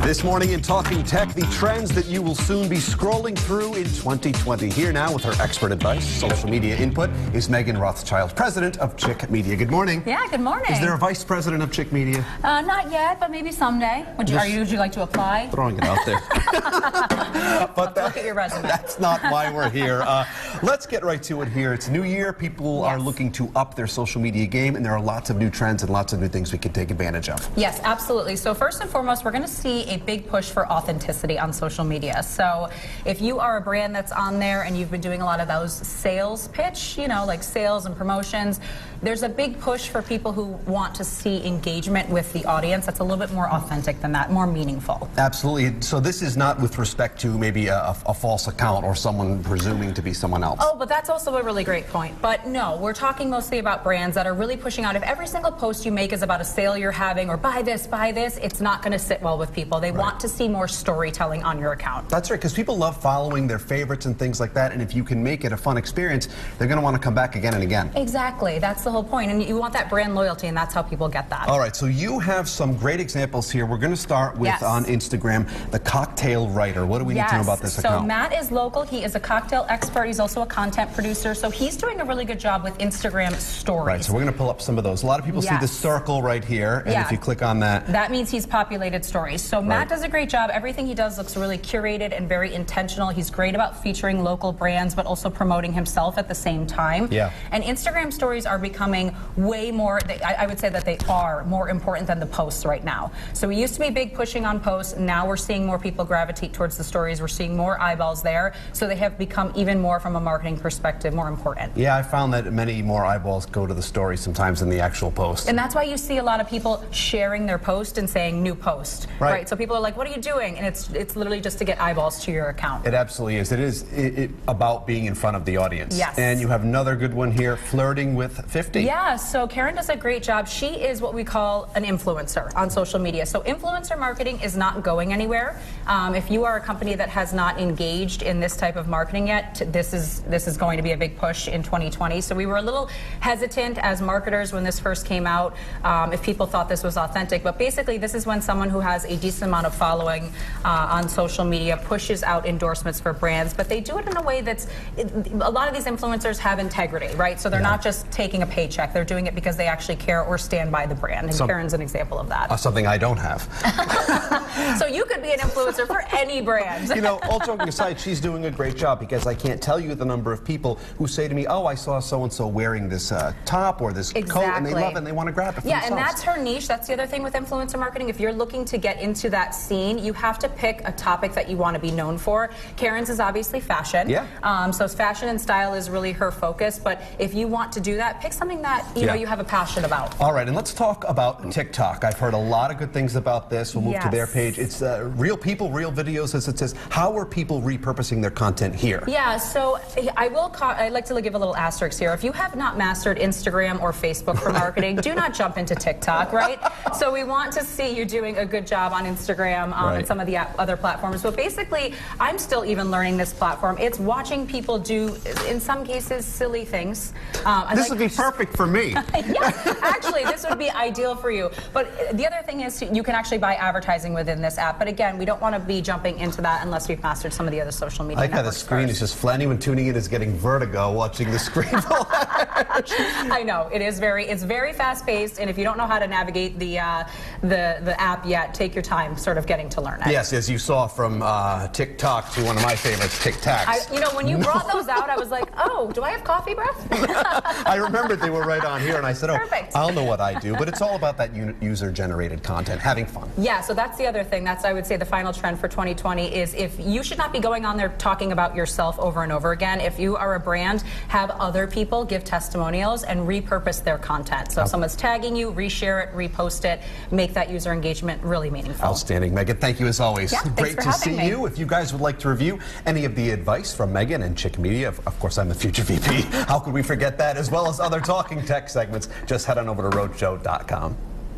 This morning in Talking Tech, the trends that you will soon be scrolling through in 2020. Here now with her expert advice, social media input, is Megan Rothschild, president of Chick Media. Good morning. Yeah, good morning. Is there a vice president of Chick Media? Not yet, but maybe someday. Would you like to apply? Throwing it out there. But look at your resume. That's not why we're here. Let's get right to it here. It's a new year. People are looking to up their social media game, and there are lots of new trends and lots of new things we can take advantage of. Yes, absolutely. So first and foremost, we're going to see a big push for authenticity on social media. So if you are a brand that's on there and you've been doing a lot of those sales pitch, like sales and promotions, there's a big push for people who want to see engagement with the audience that's a little bit more authentic than that, more meaningful. Absolutely. So this is not with respect to maybe a false account or someone presuming to be someone else. Oh, but that's also a really great point. But no, we're talking mostly about brands that are really pushing out. If every single post you make is about a sale you're having or buy this, it's not going to sit well with people. They want to see more storytelling on your account. That's right, because people love following their favorites and things like that, and if you can make it a fun experience, they're going to want to come back again and again. Exactly. That's the whole point, and you want that brand loyalty, and that's how people get that. All right, so you have some great examples here. We're going to start with, on Instagram, the Cocktail Writer. What do we need to know about this account? So Matt is local. He is a cocktail expert. He's also a content producer, so he's doing a really good job with Instagram stories. Right, so we're going to pull up some of those. A lot of people see the circle right here, and if you click on that... That means he's populated stories. So Matt does a great job. Everything he does looks really curated and very intentional. He's great about featuring local brands, but also promoting himself at the same time. And Instagram stories are becoming way more, I would say that they are more important than the posts right now. So we used to be big pushing on posts. Now we're seeing more people gravitate towards the stories. We're seeing more eyeballs there. So they have become even more, from a marketing perspective, more important. Yeah, I found that many more eyeballs go to the stories sometimes than the actual post. And that's why you see a lot of people sharing their post and saying new post. Right. So people are like, what are you doing? And it's literally just to get eyeballs to your account. It absolutely is. It is about being in front of the audience. Yes. And you have another good one here, Flirting with 50. Yeah, so Karen does a great job. She is what we call an influencer on social media. So influencer marketing is not going anywhere. If you are a company that has not engaged in this type of marketing yet, this is going to be a big push in 2020. So we were a little hesitant as marketers when this first came out, if people thought this was authentic. But basically, this is when someone who has a decent amount of following on social media pushes out endorsements for brands, but they do it in a way that's, a lot of these influencers have integrity, right? So they're not just taking a paycheck. They're doing it because they actually care or stand by the brand. And Karen's an example of that. Something I don't have. So you could be an influencer for any brand. All joking aside, she's doing a great job, because I can't tell you the number of people who say to me, oh, I saw so-and-so wearing this top or this coat, and they love it and they want to grab it for themselves. And that's her niche. That's the other thing with influencer marketing. If you're looking to get into that scene, you have to pick a topic that you want to be known for. Karen's is obviously fashion. So fashion and style is really her focus. But if you want to do that, pick something that you have a passion about. All right, and let's talk about TikTok. I've heard a lot of good things about this. We'll move to their page. It's real people, real videos, as it says. How are people repurposing their content here? Yeah, so I'd like to give a little asterisk here. If you have not mastered Instagram or Facebook for marketing, do not jump into TikTok, right? So we want to see you doing a good job on Instagram and some of the other platforms. But basically, I'm still even learning this platform. It's watching people do, in some cases, silly things. This would be perfect for me. Yes, actually, this would be ideal for you. But the other thing is, you can actually buy advertising within this app. But again, we don't want to be jumping into that unless we've mastered some of the other social media networks. I like how the screen is just flat. Anyone tuning in is getting vertigo watching the screen. I know, it's very fast-paced, and if you don't know how to navigate the app yet, take your time sort of getting to learn it. Yes, as you saw from TikTok to one of my favorites, Tic Tacs. When you brought those out, I was like, oh, do I have coffee breath? I remembered they were right on here, and I said, oh, perfect. I'll know what I do. But it's all about that user-generated content, having fun. Yeah, so that's the other thing. That's, I would say, the final trend for 2020 is, if you should not be going on there talking about yourself over and over again. If you are a brand, have other people give testimonials and repurpose their content. So if someone's tagging you, reshare it, repost it, make that user engagement really meaningful. Outstanding, Megan. Thank you as always. Yeah, great to see you. If you guys would like to review any of the advice from Megan and Chick Media, of course I'm the future VP. How could we forget that? As well as other Talking Tech segments, just head on over to roadshow.com.